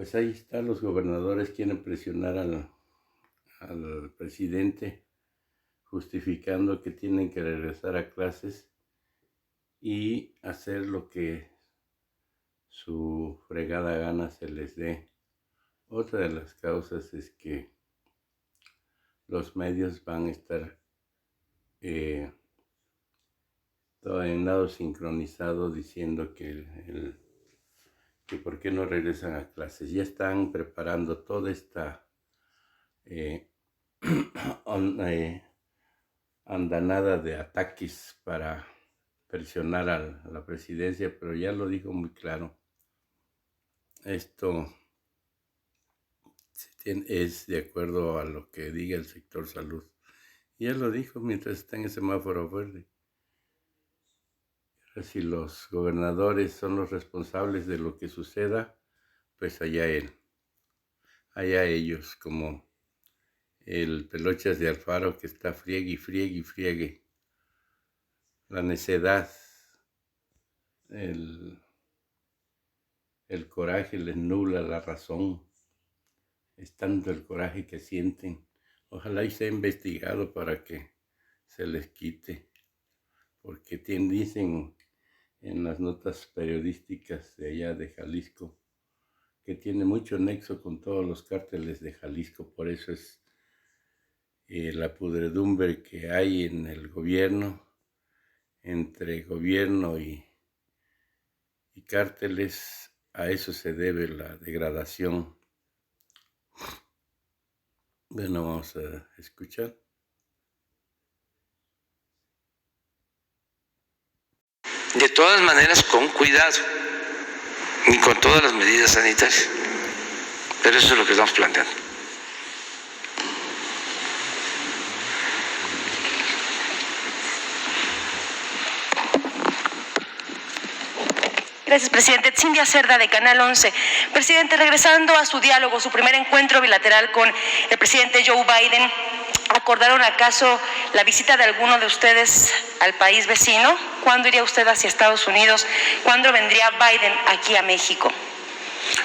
Pues ahí está, los gobernadores quieren presionar al presidente justificando que tienen que regresar a clases y hacer lo que su fregada gana se les dé. Otra de las causas es que los medios van a estar todo en lado sincronizado diciendo que por qué no regresan a clases. Ya están preparando toda esta andanada de ataques para presionar a la presidencia, pero ya lo dijo muy claro. Esto es de acuerdo a lo que diga el sector salud. Y él lo dijo mientras está en el semáforo verde. Si los gobernadores son los responsables de lo que suceda, pues allá ellos, como el Pelochas de Alfaro que está friegue y friegue y friegue. La necedad, el coraje les nubla la razón. Es tanto el coraje que sienten. Ojalá y sea investigado para que se les quite. Porque dicen en las notas periodísticas de allá de Jalisco que tiene mucho nexo con todos los cárteles de Jalisco. Por eso es la pudredumbre que hay en el gobierno, entre gobierno y cárteles. A eso se debe la degradación. Bueno, vamos a escuchar. De todas maneras, con cuidado y con todas las medidas sanitarias. Pero eso es lo que estamos planteando. Gracias, presidente. Cindia Cerda, de Canal 11. Presidente, regresando a su diálogo, su primer encuentro bilateral con el presidente Joe Biden, ¿acordaron acaso la visita de alguno de ustedes al país vecino? ¿Cuándo iría usted hacia Estados Unidos? ¿Cuándo vendría Biden aquí a México?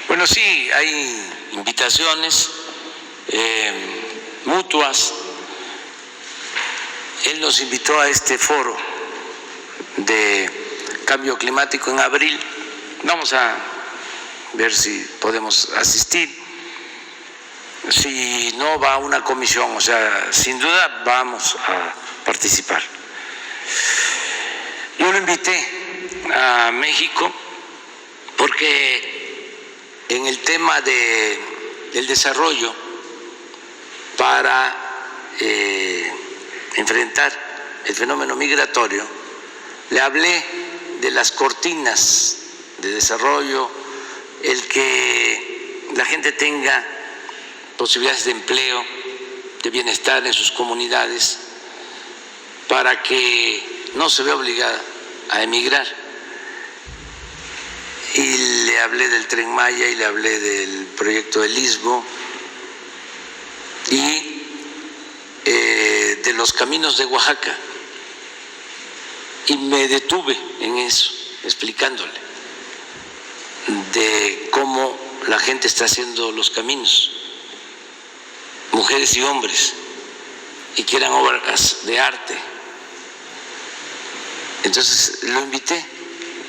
Bueno, sí, hay invitaciones mutuas. Él nos invitó a este foro de cambio climático en abril. Vamos a ver si podemos asistir. Si no va una comisión, o sea, sin duda vamos a participar. Yo lo invité a México porque en el tema del desarrollo para enfrentar el fenómeno migratorio, le hablé de las cortinas de desarrollo, el que la gente tenga posibilidades de empleo, de bienestar en sus comunidades, para que no se vea obligada a emigrar. Y le hablé del Tren Maya y le hablé del proyecto del Istmo y de los caminos de Oaxaca. Y me detuve en eso, explicándole de cómo la gente está haciendo los caminos, mujeres y hombres, y que eran obras de arte. Entonces lo invité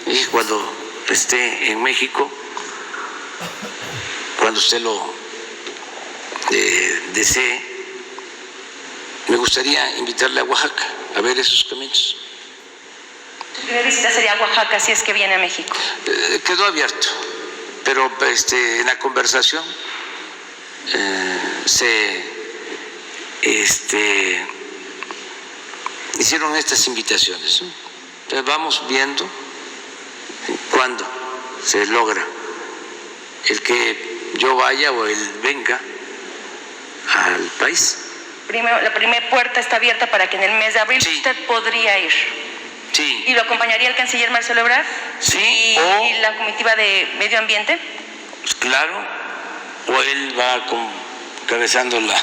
y cuando esté en México, cuando usted lo desee, me gustaría invitarle a Oaxaca a ver esos caminos. Su primera visita sería a Oaxaca si es que viene a México. Quedó abierto, pero en la conversación se hicieron estas invitaciones, ¿no? Entonces vamos viendo cuándo se logra el que yo vaya o él venga al país. Primero, la primera puerta está abierta para que en el mes de abril usted podría ir. Sí. ¿Y lo acompañaría el canciller Marcelo Ebrard? Sí. ¿Y la comitiva de Medio Ambiente? Pues claro. O él va encabezando la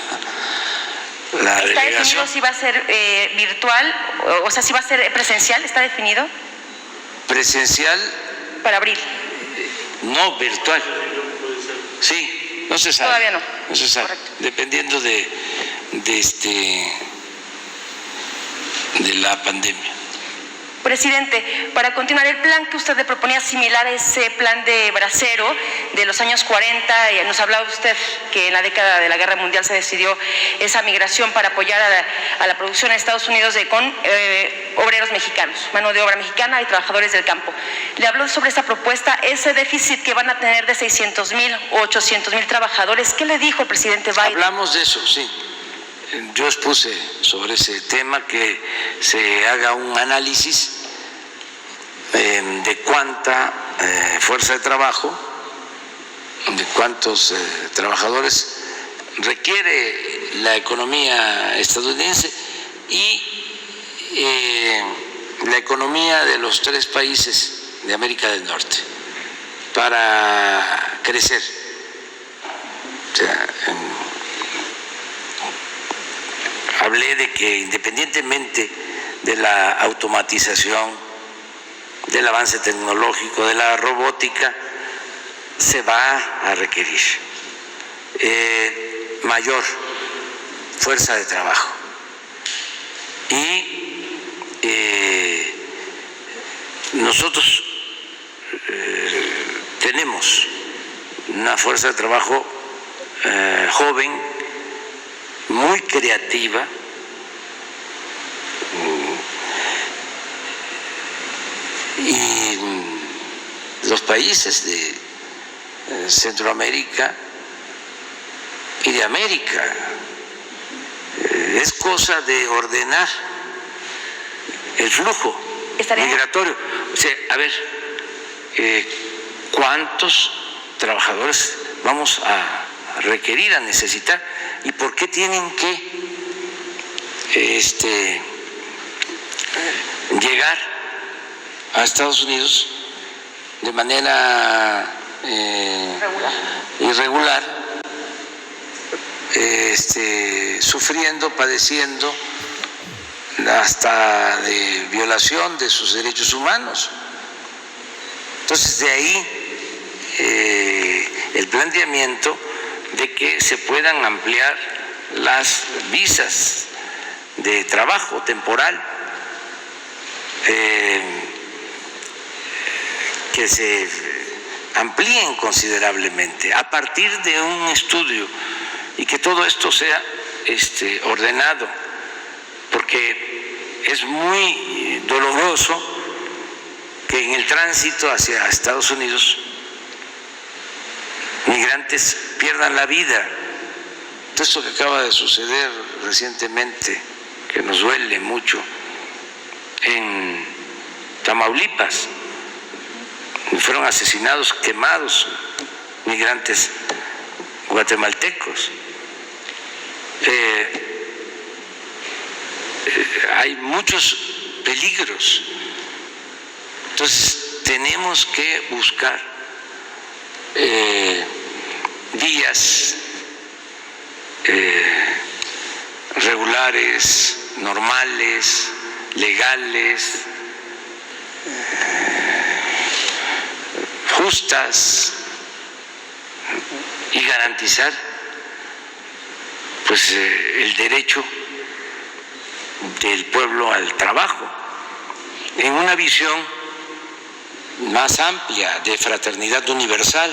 ¿Está delegación. definido si va a ser virtual, o sea, si va a ser presencial? ¿Está definido? Presencial. Para abril. No, virtual. Sí. No se sabe. Todavía no. No se sabe. Correcto. Dependiendo de la pandemia. Presidente, para continuar, el plan que usted le proponía similar a ese plan de Bracero de los años 40, nos hablaba usted que en la década de la Guerra Mundial se decidió esa migración para apoyar a la producción en Estados Unidos con obreros mexicanos, mano de obra mexicana y trabajadores del campo. Le habló sobre esa propuesta, ese déficit que van a tener de 600,000 o 800,000 trabajadores. ¿Qué le dijo el presidente Biden? Hablamos de eso, sí. Yo expuse sobre ese tema que se haga un análisis de cuánta fuerza de trabajo, de cuántos trabajadores requiere la economía estadounidense y la economía de los 3 países de América del Norte para crecer. O sea, hablé de que independientemente de la automatización, del avance tecnológico, de la robótica, se va a requerir mayor fuerza de trabajo. Y nosotros tenemos una fuerza de trabajo joven, muy creativa, y los países de Centroamérica y de América es cosa de ordenar el flujo migratorio. O sea, a ver, ¿cuántos trabajadores vamos a requerir, a necesitar? ¿Y por qué tienen que llegar a Estados Unidos de manera irregular, sufriendo, padeciendo hasta de violación de sus derechos humanos? Entonces, de ahí el planteamiento de que se puedan ampliar las visas de trabajo temporal, que se amplíen considerablemente a partir de un estudio y que todo esto sea ordenado, porque es muy doloroso que en el tránsito hacia Estados Unidos migrantes pierdan la vida. Todo esto que acaba de suceder recientemente, que nos duele mucho, en Tamaulipas, fueron asesinados, quemados migrantes guatemaltecos. Hay muchos peligros. Entonces tenemos que buscar vías regulares, normales, legales, justas, y garantizar pues el derecho del pueblo al trabajo en una visión más amplia de fraternidad universal.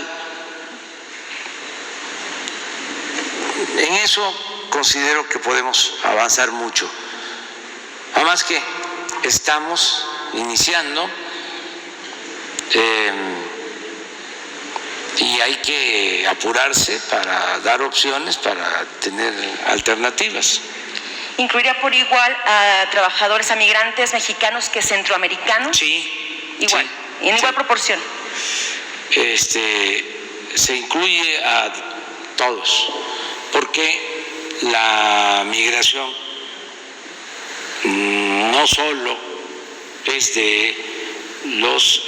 En eso considero que podemos avanzar mucho. Además que estamos iniciando y hay que apurarse para dar opciones, para tener alternativas. ¿Incluiría por igual a trabajadores, a migrantes mexicanos que centroamericanos? Sí. Igual, sí, en igual proporción. Se incluye a todos, porque la migración no solo es de los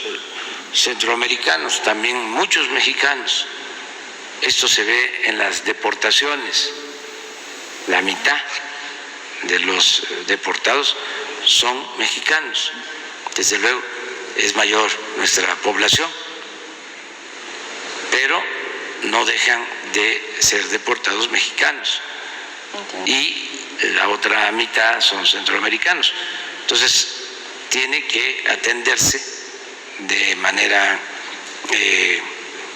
centroamericanos, también muchos mexicanos. Esto se ve en las deportaciones. La mitad de los deportados son mexicanos. Desde luego es mayor nuestra población, pero no dejan de ser deportados mexicanos. Entiendo. Y la otra mitad son centroamericanos. Entonces, tiene que atenderse de manera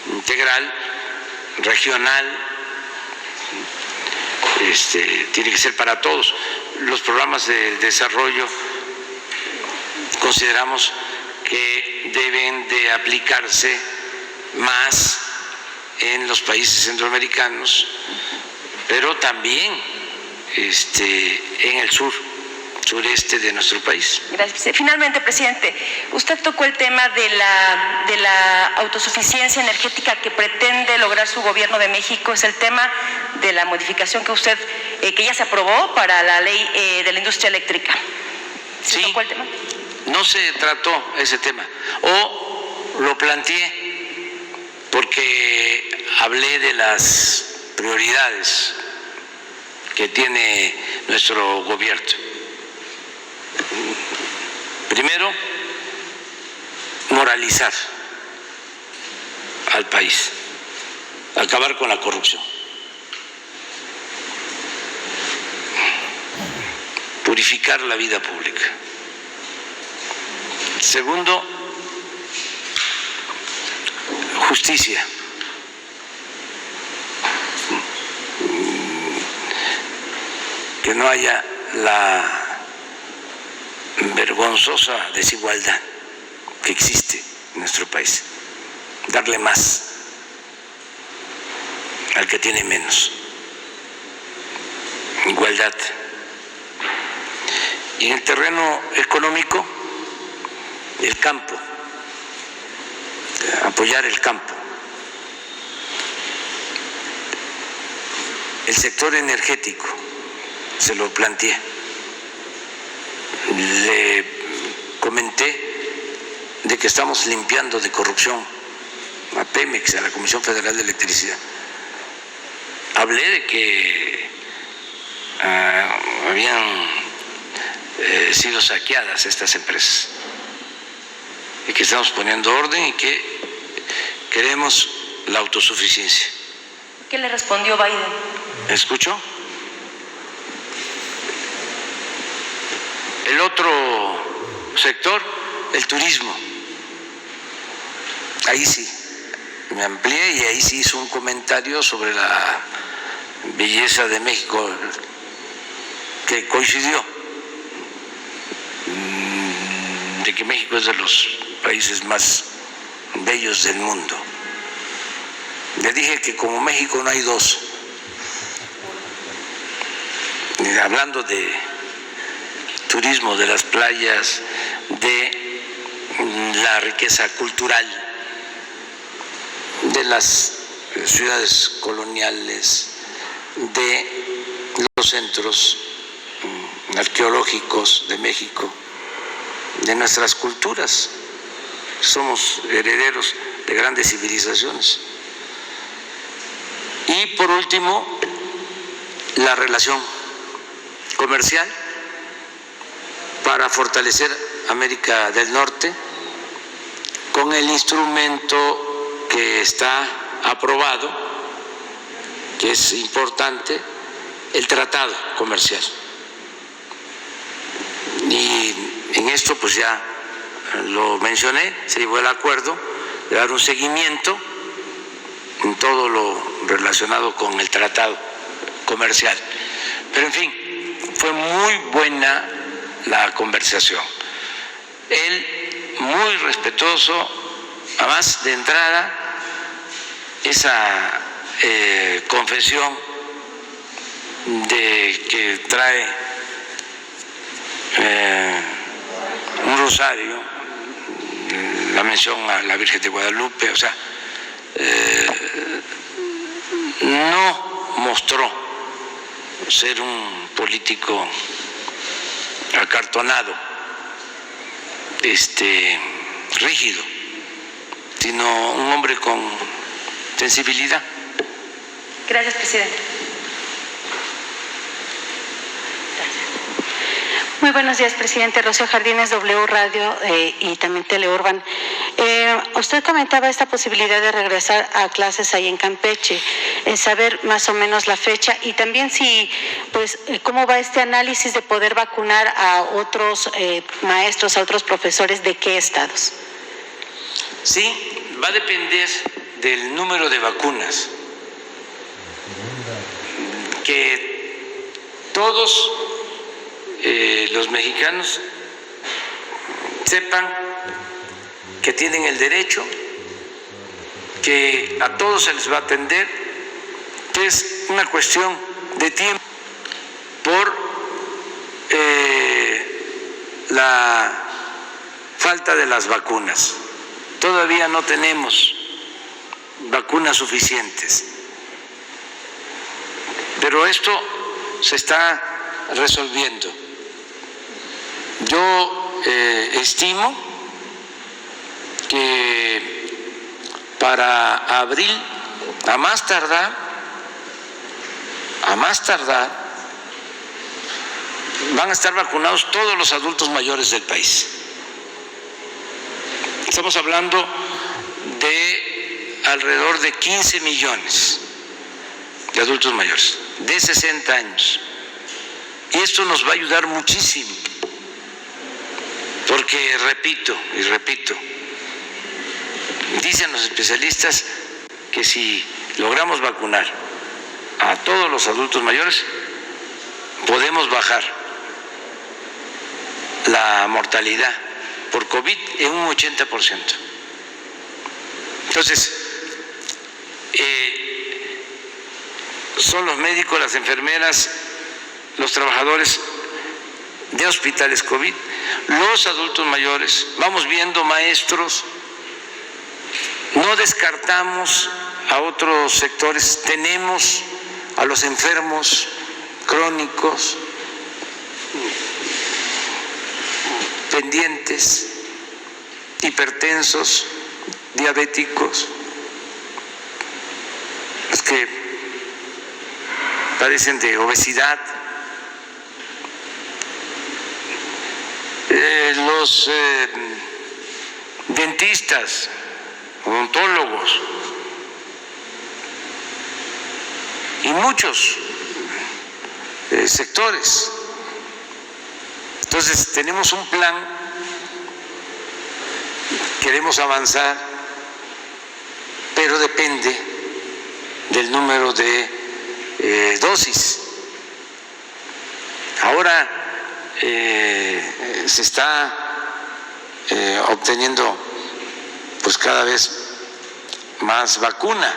integral, regional, tiene que ser para todos. Los programas de desarrollo consideramos que deben de aplicarse más en los países centroamericanos, pero también en el sureste de nuestro país. Gracias. Finalmente, presidente, usted tocó el tema de la autosuficiencia energética que pretende lograr su gobierno de México. Es el tema de la modificación que ya se aprobó para la ley de la industria eléctrica. ¿Se tocó el tema? No se trató ese tema, o lo planteé porque hablé de las prioridades que tiene nuestro gobierno. Primero, moralizar al país, acabar con la corrupción, purificar la vida pública. Segundo, justicia. Que no haya la vergonzosa desigualdad que existe en nuestro país. Darle más al que tiene menos. Igualdad. Y en el terreno económico, el campo, apoyar el campo. El sector energético, se lo planteé. Le comenté de que estamos limpiando de corrupción a Pemex, a la Comisión Federal de Electricidad. Hablé de que habían sido saqueadas estas empresas y que estamos poniendo orden y que queremos la autosuficiencia. ¿Qué le respondió Biden? ¿Escuchó? El otro sector, el turismo. Ahí sí, me amplié y ahí sí hizo un comentario sobre la belleza de México, que coincidió, de que México es de los países más bellos del mundo. Le dije que como México no hay dos. Hablando de turismo, de las playas, de la riqueza cultural, de las ciudades coloniales, de los centros arqueológicos de México, de nuestras culturas. Somos herederos de grandes civilizaciones. Y por último, la relación comercial para fortalecer América del Norte con el instrumento que está aprobado, que es importante, el tratado comercial. Y en esto pues ya lo mencioné, se llevó el acuerdo de dar un seguimiento en todo lo relacionado con el tratado comercial. Pero en fin, fue muy buena la conversación. Él muy respetuoso, además de entrada, esa confesión de que trae un rosario, la mención a la Virgen de Guadalupe, o sea, no mostró ser un político acartonado, rígido, sino un hombre con sensibilidad. Gracias, presidente. Muy buenos días, presidente. Rocío Jardines, W Radio y también Teleurban. Usted comentaba esta posibilidad de regresar a clases ahí en Campeche, saber más o menos la fecha y también si, pues, cómo va este análisis de poder vacunar a otros maestros, a otros profesores, ¿de qué estados? Sí, va a depender del número de vacunas. Que todos los mexicanos sepan que tienen el derecho, que a todos se les va a atender, que es una cuestión de tiempo por la falta de las vacunas. Todavía no tenemos vacunas suficientes, pero esto se está resolviendo. Yo estimo que para abril, a más tardar, van a estar vacunados todos los adultos mayores del país. Estamos hablando de alrededor de 15 millones de adultos mayores, de 60 años. Y esto nos va a ayudar muchísimo, porque repito, dicen los especialistas que si logramos vacunar a todos los adultos mayores, podemos bajar la mortalidad por COVID en un 80%. Entonces, son los médicos, las enfermeras, los trabajadores de hospitales COVID, los adultos mayores, vamos viendo maestros, no descartamos a otros sectores, tenemos a los enfermos crónicos pendientes, hipertensos, diabéticos, los que padecen de obesidad, los dentistas, odontólogos y muchos sectores. Entonces tenemos un plan, queremos avanzar, pero depende del número de dosis. Ahora se está obteniendo pues cada vez más vacuna.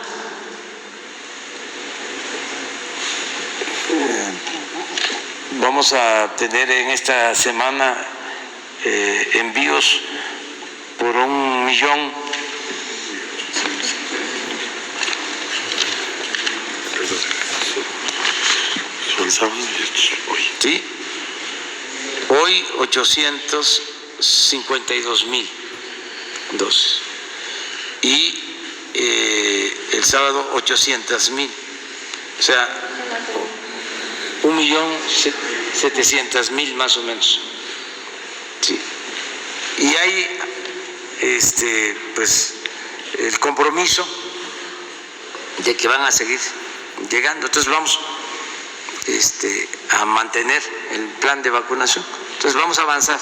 Vamos a tener en esta semana envíos por 1 millón. Sí, hoy 852,000 dosis y el sábado 800,000, o sea 1.700.000 más o menos. Sí. Y hay pues el compromiso de que van a seguir llegando. Entonces vamos a mantener el plan de vacunación. Entonces vamos a avanzar.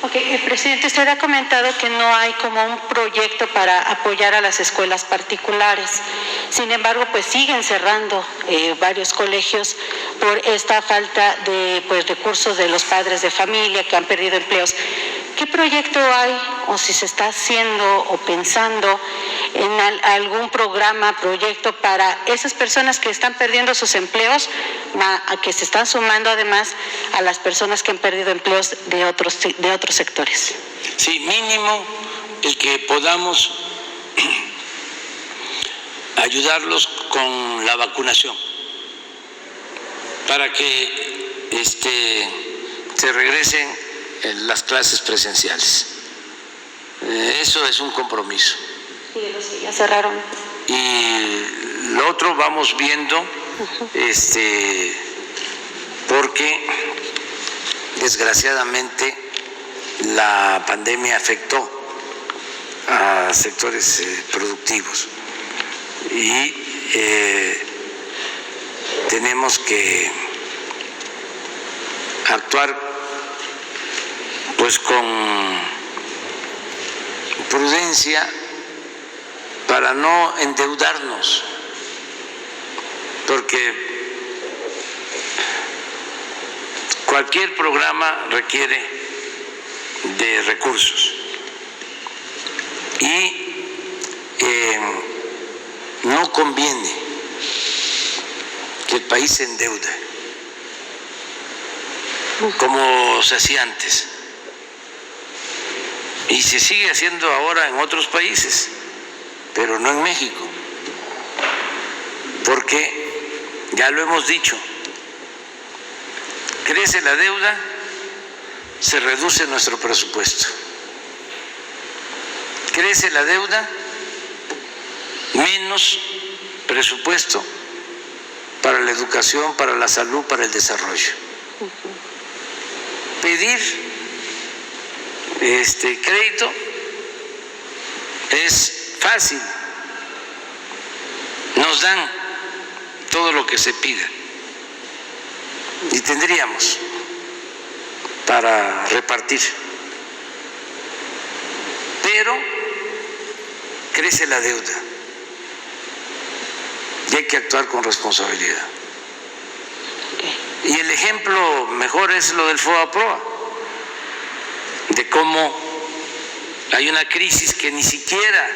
Ok, presidente, usted ha comentado que no hay como un proyecto para apoyar a las escuelas particulares. Sin embargo, pues siguen cerrando varios colegios por esta falta de recursos de los padres de familia que han perdido empleos. ¿Qué proyecto hay, o si se está haciendo o pensando en algún proyecto para esas personas que están perdiendo sus empleos, que se están sumando además a las personas que han perdido empleos de otros sectores? Sí, mínimo el que podamos ayudarlos con la vacunación para que se regresen las clases presenciales. Eso es un compromiso. Sí, los que ya cerraron. Y lo otro vamos viendo, porque desgraciadamente la pandemia afectó a sectores productivos y tenemos que actuar pues con prudencia para no endeudarnos, porque cualquier programa requiere de recursos y no conviene que el país se endeude como se hacía antes y se sigue haciendo ahora en otros países, pero no en México, porque ya lo hemos dicho, crece la deuda, se reduce nuestro presupuesto. Crece la deuda, menos presupuesto para la educación, para la salud, para el desarrollo. Pedir crédito es fácil, nos dan todo lo que se pida y tendríamos para repartir, pero crece la deuda y hay que actuar con responsabilidad. Y el ejemplo mejor es lo del FOBAPROA, de cómo hay una crisis que ni siquiera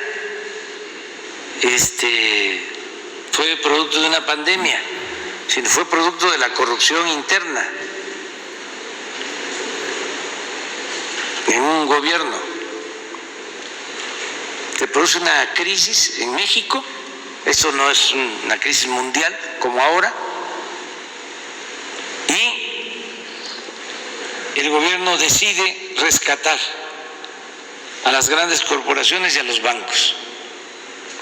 fue producto de una pandemia, sino fue producto de la corrupción interna en un gobierno. Se produce una crisis en México, eso no es una crisis mundial como ahora, y el gobierno decide rescatar a las grandes corporaciones y a los bancos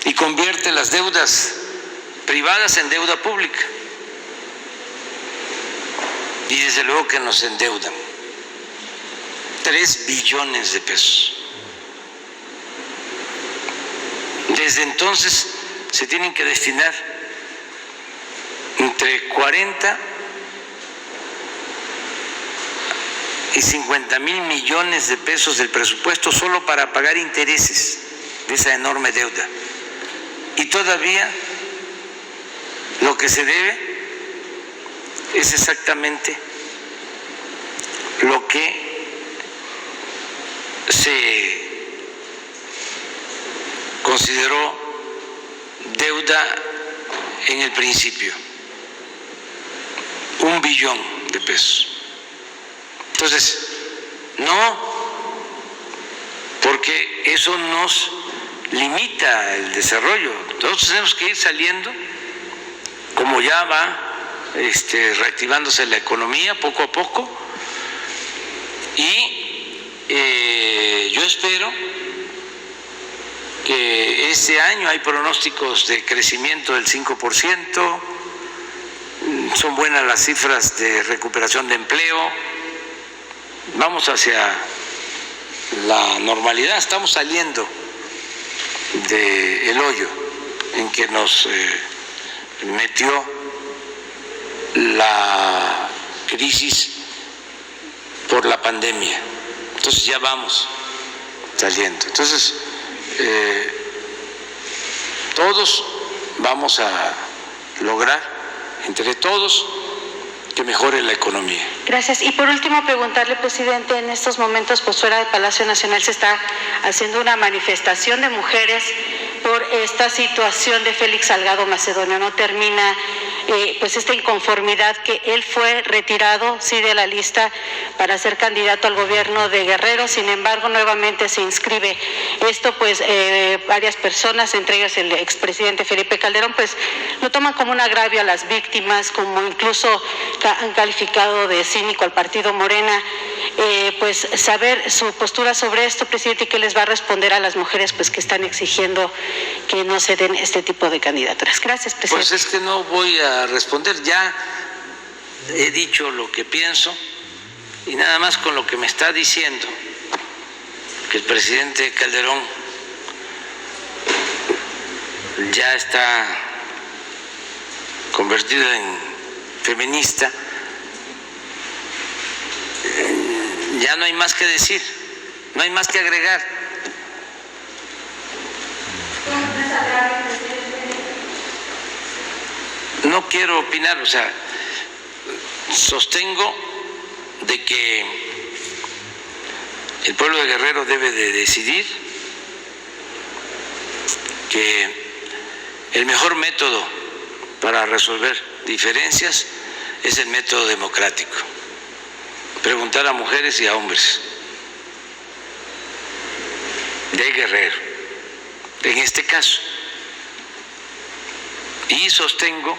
y convierte las deudas privadas en deuda pública. Y desde luego que nos endeudan 3 billones de pesos. Desde entonces se tienen que destinar entre 40 y 50 mil millones de pesos del presupuesto solo para pagar intereses de esa enorme deuda. Y todavía lo que se debe es exactamente lo que se consideró deuda en el principio, 1 billón de pesos. Entonces, no, porque eso nos limita el desarrollo. Nosotros tenemos que ir saliendo, como ya va reactivándose la economía poco a poco, y yo espero que este año hay pronósticos de crecimiento del 5%, son buenas las cifras de recuperación de empleo, vamos hacia la normalidad, estamos saliendo del hoyo en que nos metió la crisis por la pandemia. Entonces ya vamos saliendo. Entonces todos vamos a lograr, entre todos, que mejore la economía. Gracias. Y por último, preguntarle, presidente, en estos momentos, pues fuera del Palacio Nacional se está haciendo una manifestación de mujeres por esta situación de Félix Salgado Macedonio. No termina pues esta inconformidad que él fue retirado, sí, de la lista para ser candidato al gobierno de Guerrero, sin embargo, nuevamente se inscribe. Esto, pues, varias personas, entre ellas el expresidente Felipe Calderón, pues, lo toman como un agravio a las víctimas, como incluso han calificado de cínico al partido Morena. Pues, saber su postura sobre esto, presidente, y qué les va a responder a las mujeres, pues, que están exigiendo que no se den este tipo de candidaturas. Gracias, presidente. Pues es que no voy a responder, ya he dicho lo que pienso Y nada más con lo que me está diciendo, que el presidente Calderón ya está convertido en feminista, ya no hay más que decir, no hay más que agregar. No quiero opinar, o sea, sostengo de que el pueblo de Guerrero debe de decidir, que el mejor método para resolver diferencias es el método democrático. Preguntar a mujeres y a hombres de Guerrero, en este caso. Y sostengo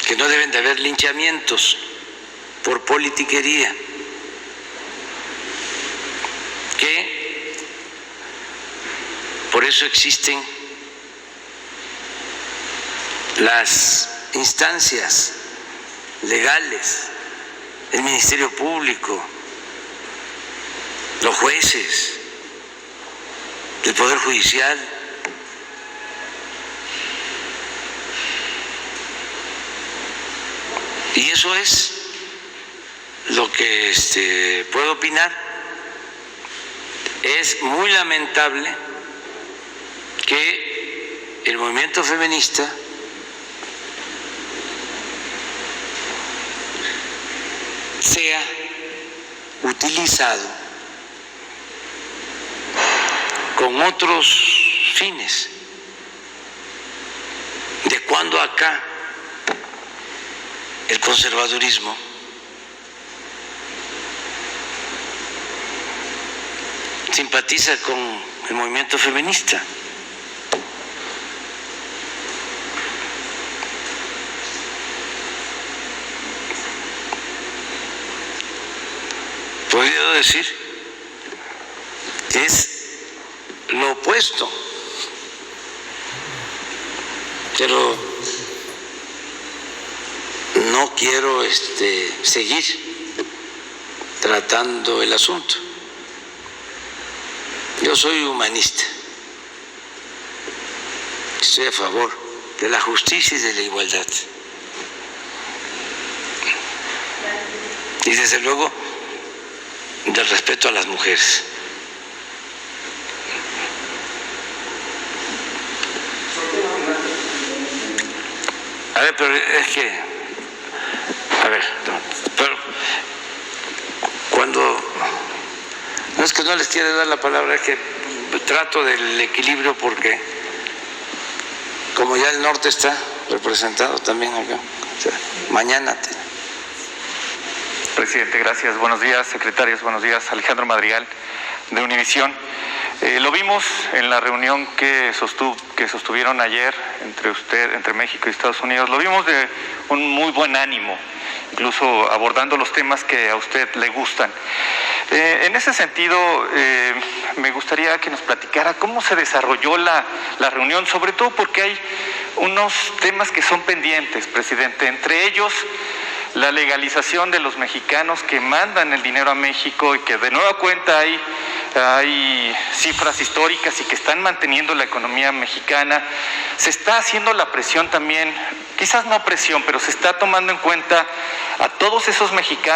que no deben de haber linchamientos por politiquería, que por eso existen las instancias legales, el Ministerio Público, los jueces, el Poder Judicial. Y eso es lo que puedo opinar. Es muy lamentable que el movimiento feminista sea utilizado con otros fines. ¿De cuándo acá el conservadurismo simpatiza con el movimiento feminista? Podría decir que es lo opuesto, pero no quiero seguir tratando el asunto. Yo soy humanista, estoy a favor de la justicia y de la igualdad. Y desde luego del respeto a las mujeres. A ver, pero es que, pero cuando, no es que no les quiera dar la palabra, es que trato del equilibrio porque como ya el norte está representado también acá, o sea, mañana. Presidente, gracias. Buenos días, secretarios. Buenos días. Alejandro Madrigal, de Univisión. Lo vimos en la reunión que sostuvieron ayer entre México y Estados Unidos. Lo vimos de un muy buen ánimo, incluso abordando los temas que a usted le gustan. En ese sentido, me gustaría que nos platicara cómo se desarrolló la reunión, sobre todo porque hay unos temas que son pendientes, presidente, entre ellos la legalización de los mexicanos que mandan el dinero a México y que de nueva cuenta hay cifras históricas y que están manteniendo la economía mexicana. Se está haciendo la presión también, quizás no presión, pero se está tomando en cuenta a todos esos mexicanos